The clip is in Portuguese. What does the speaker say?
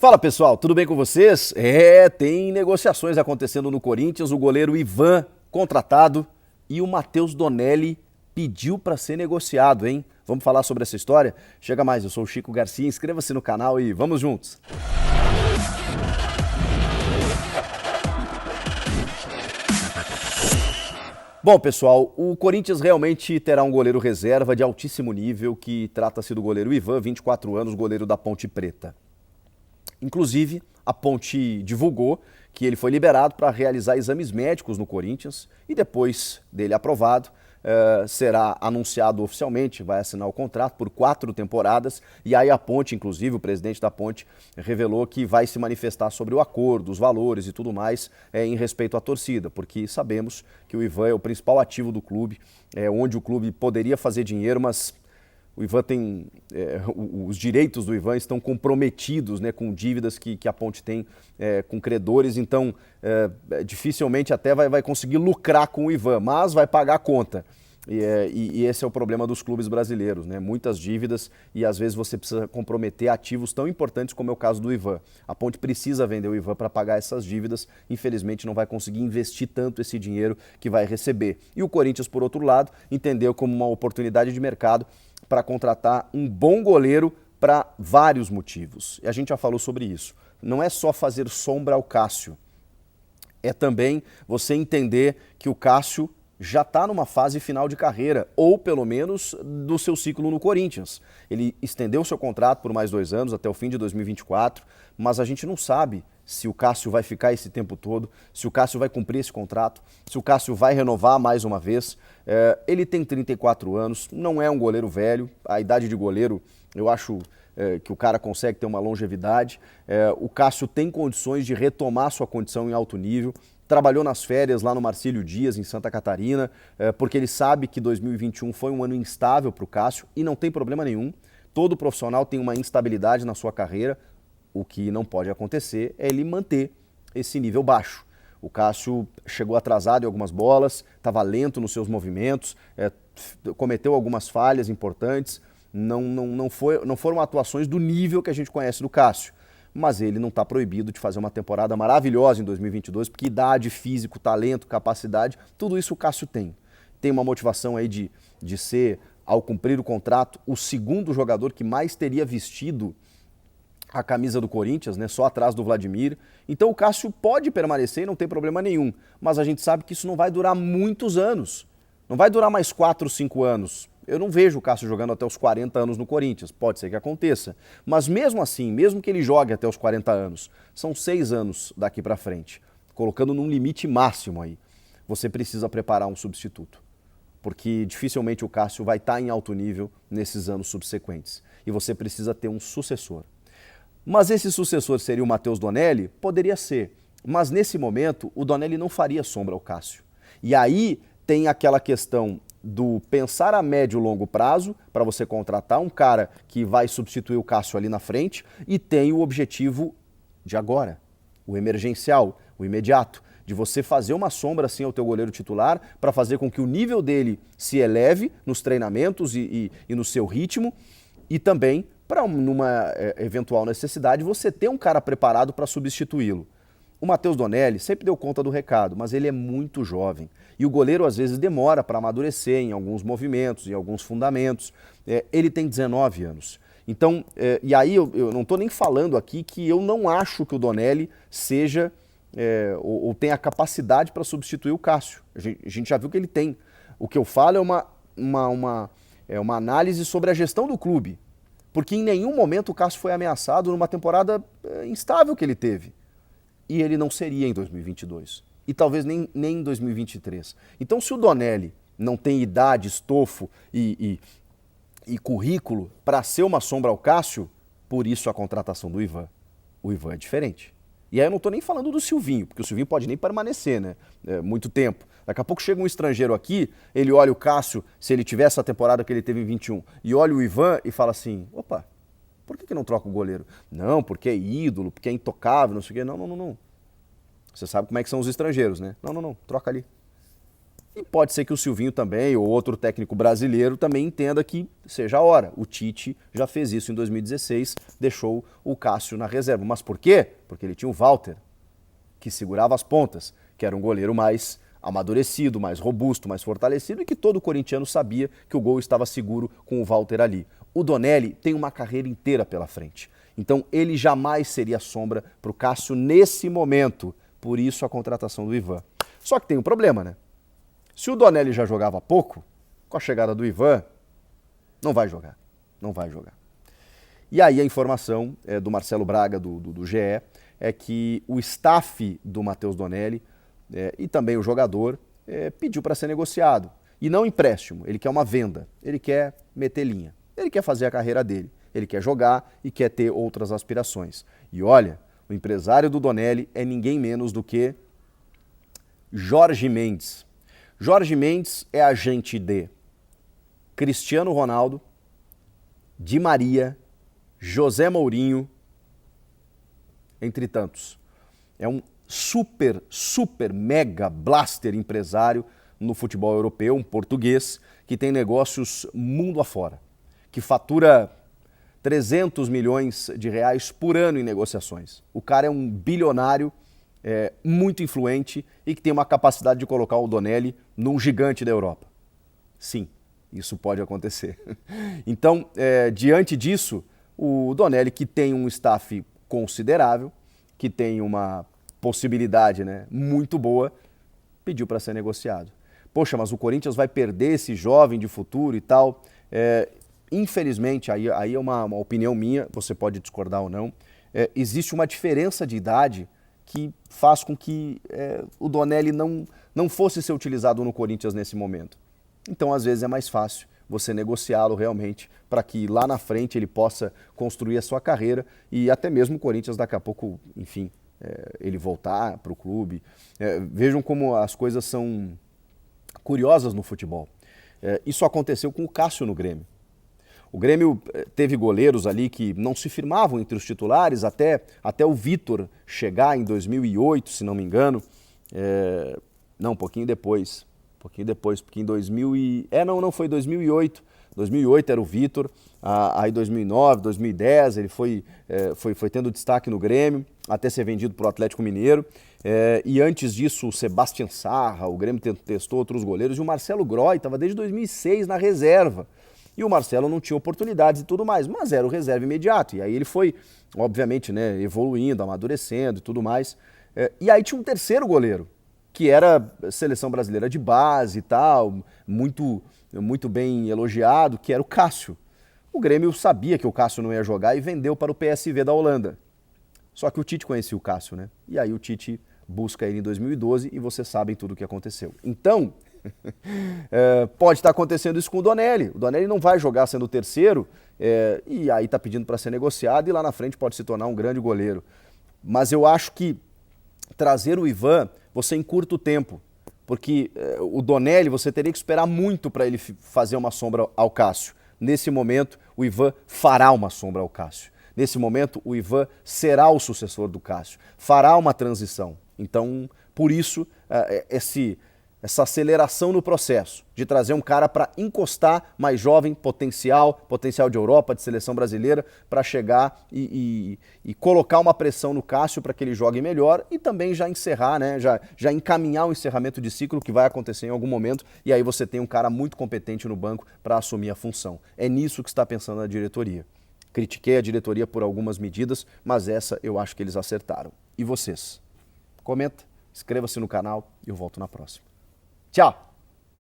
Fala pessoal, tudo bem com vocês? Tem negociações acontecendo no Corinthians, o goleiro Ivan contratado e o Matheus Donelli pediu para ser negociado, hein? Vamos falar sobre essa história? Chega mais, eu sou o Chico Garcia, inscreva-se no canal e vamos juntos! Bom, pessoal, o Corinthians realmente terá um goleiro reserva de altíssimo nível, que trata-se do goleiro Ivan, 24 anos, goleiro da Ponte Preta. Inclusive, a Ponte divulgou que ele foi liberado para realizar exames médicos no Corinthians e depois dele aprovado, será anunciado oficialmente, vai assinar o contrato por 4 temporadas e aí a Ponte, inclusive o presidente da Ponte, revelou que vai se manifestar sobre o acordo, os valores e tudo mais em respeito à torcida, porque sabemos que o Ivan é o principal ativo do clube, onde o clube poderia fazer dinheiro, mas o Ivan tem, os direitos do Ivan estão comprometidos, né, com dívidas que a Ponte tem com credores, então dificilmente até vai conseguir lucrar com o Ivan, mas vai pagar a conta. E esse é o problema dos clubes brasileiros, né? Muitas dívidas e às vezes você precisa comprometer ativos tão importantes como é o caso do Ivan. A Ponte precisa vender o Ivan para pagar essas dívidas, infelizmente não vai conseguir investir tanto esse dinheiro que vai receber. E o Corinthians, por outro lado, entendeu como uma oportunidade de mercado para contratar um bom goleiro para vários motivos. E a gente já falou sobre isso. Não é só fazer sombra ao Cássio, é também você entender que o Cássio já está numa fase final de carreira, ou pelo menos do seu ciclo no Corinthians. Ele estendeu seu contrato por mais 2 anos, até o fim de 2024, mas a gente não sabe se o Cássio vai ficar esse tempo todo, se o Cássio vai cumprir esse contrato, se o Cássio vai renovar mais uma vez. Ele tem 34 anos, não é um goleiro velho, a idade de goleiro eu acho que o cara consegue ter uma longevidade. O Cássio tem condições de retomar sua condição em alto nível, trabalhou nas férias lá no Marcílio Dias, em Santa Catarina, porque ele sabe que 2021 foi um ano instável para o Cássio e não tem problema nenhum. Todo profissional tem uma instabilidade na sua carreira, o que não pode acontecer é ele manter esse nível baixo. O Cássio chegou atrasado em algumas bolas, estava lento nos seus movimentos, cometeu algumas falhas importantes, não foram atuações do nível que a gente conhece do Cássio. Mas ele não está proibido de fazer uma temporada maravilhosa em 2022, porque idade, físico, talento, capacidade, tudo isso o Cássio tem. Tem uma motivação aí de ser, ao cumprir o contrato, o segundo jogador que mais teria vestido a camisa do Corinthians, né, só atrás do Vladimir. Então o Cássio pode permanecer e não tem problema nenhum, mas a gente sabe que isso não vai durar muitos anos. Não vai durar mais 4, 5 anos. Eu não vejo o Cássio jogando até os 40 anos no Corinthians, pode ser que aconteça. Mas mesmo assim, mesmo que ele jogue até os 40 anos, são 6 anos daqui para frente, colocando num limite máximo aí. Você precisa preparar um substituto, porque dificilmente o Cássio vai estar em alto nível nesses anos subsequentes. E você precisa ter um sucessor. Mas esse sucessor seria o Matheus Donelli? Poderia ser, mas nesse momento o Donelli não faria sombra ao Cássio. E aí tem aquela questão do pensar a médio e longo prazo, para você contratar um cara que vai substituir o Cássio ali na frente, e tem o objetivo de agora, o emergencial, o imediato, de você fazer uma sombra assim ao teu goleiro titular, para fazer com que o nível dele se eleve nos treinamentos e no seu ritmo, e também para numa eventual necessidade você ter um cara preparado para substituí-lo. O Matheus Donelli sempre deu conta do recado, mas ele é muito jovem. E o goleiro às vezes demora para amadurecer em alguns movimentos, em alguns fundamentos. Ele tem 19 anos. Então, e aí eu não estou nem falando aqui que eu não acho que o Donelli seja ou tenha capacidade para substituir o Cássio. A gente já viu que ele tem. O que eu falo é uma análise sobre a gestão do clube. Porque em nenhum momento o Cássio foi ameaçado numa temporada instável que ele teve. E ele não seria em 2022. E talvez nem em 2023. Então, se o Donelli não tem idade, estofo e currículo para ser uma sombra ao Cássio, por isso a contratação do Ivan. O Ivan é diferente. E aí eu não estou nem falando do Silvinho, porque o Silvinho pode nem permanecer, né? Muito tempo. Daqui a pouco chega um estrangeiro aqui, ele olha o Cássio, se ele tiver essa temporada que ele teve em 21, e olha o Ivan e fala assim, opa, por que não troca o goleiro? Não, porque é ídolo, porque é intocável, não sei o quê. Não. Você sabe como é que são os estrangeiros, né? Não, troca ali. E pode ser que o Silvinho também, ou outro técnico brasileiro, também entenda que seja a hora. O Tite já fez isso em 2016, deixou o Cássio na reserva. Mas por quê? Porque ele tinha o Walter, que segurava as pontas, que era um goleiro mais amadurecido, mais robusto, mais fortalecido, e que todo corintiano sabia que o gol estava seguro com o Walter ali. O Donelli tem uma carreira inteira pela frente. Então ele jamais seria sombra para o Cássio nesse momento. Por isso a contratação do Ivan. Só que tem um problema, né? Se o Donelli já jogava pouco, com a chegada do Ivan, não vai jogar. Não vai jogar. E aí a informação do Marcelo Braga, do GE, é que o staff do Matheus Donelli e também o jogador pediu para ser negociado. E não empréstimo, ele quer uma venda, ele quer meter linha, ele quer fazer a carreira dele, ele quer jogar e quer ter outras aspirações. E olha, o empresário do Donelli é ninguém menos do que Jorge Mendes. Jorge Mendes é agente de Cristiano Ronaldo, Di Maria, José Mourinho, entre tantos. É um super, mega blaster empresário no futebol europeu, um português, que tem negócios mundo afora, que fatura 300 milhões de reais por ano em negociações. O cara é um bilionário, muito influente e que tem uma capacidade de colocar o Donelli num gigante da Europa. Sim, isso pode acontecer. Então, diante disso, o Donelli, que tem um staff considerável, que tem uma possibilidade, né, muito boa, pediu para ser negociado. Poxa, mas o Corinthians vai perder esse jovem de futuro e tal. Infelizmente, aí é uma opinião minha, você pode discordar ou não, existe uma diferença de idade que faz com que o Donelli não fosse ser utilizado no Corinthians nesse momento. Então, às vezes, é mais fácil você negociá-lo realmente para que lá na frente ele possa construir a sua carreira e até mesmo o Corinthians daqui a pouco, enfim, ele voltar para o clube. Vejam como as coisas são curiosas no futebol. Isso aconteceu com o Cássio no Grêmio. O Grêmio teve goleiros ali que não se firmavam entre os titulares até o Vitor chegar em 2008, se não me engano. Não, um pouquinho depois, porque em 2000 não foi 2008. 2008 era o Vitor, aí 2009, 2010 ele foi tendo destaque no Grêmio, até ser vendido para o Atlético Mineiro. E antes disso o Sebastião Sarra, o Grêmio testou outros goleiros, e o Marcelo Groy estava desde 2006 na reserva. E o Marcelo não tinha oportunidades e tudo mais, mas era o reserva imediato. E aí ele foi, obviamente, né, evoluindo, amadurecendo e tudo mais. E aí tinha um terceiro goleiro, que era seleção brasileira de base e tal, muito bem elogiado, que era o Cássio. O Grêmio sabia que o Cássio não ia jogar e vendeu para o PSV da Holanda. Só que o Tite conhecia o Cássio, né? E aí o Tite busca ele em 2012 e vocês sabem tudo o que aconteceu. Então, pode estar acontecendo isso com o Donelli. O Donelli não vai jogar sendo o terceiro e aí está pedindo para ser negociado e lá na frente pode se tornar um grande goleiro. Mas eu acho que trazer o Ivan, você encurta o tempo. Porque o Donelli, você teria que esperar muito para ele fazer uma sombra ao Cássio. Nesse momento, o Ivan fará uma sombra ao Cássio. Nesse momento, o Ivan será o sucessor do Cássio. Fará uma transição. Então, por isso, essa aceleração no processo de trazer um cara para encostar mais jovem, potencial de Europa, de seleção brasileira, para chegar e colocar uma pressão no Cássio para que ele jogue melhor e também já encerrar, né, já encaminhar o encerramento de ciclo que vai acontecer em algum momento e aí você tem um cara muito competente no banco para assumir a função. É nisso que está pensando a diretoria. Critiquei a diretoria por algumas medidas, mas essa eu acho que eles acertaram. E vocês? Comenta, inscreva-se no canal e eu volto na próxima. Tchau!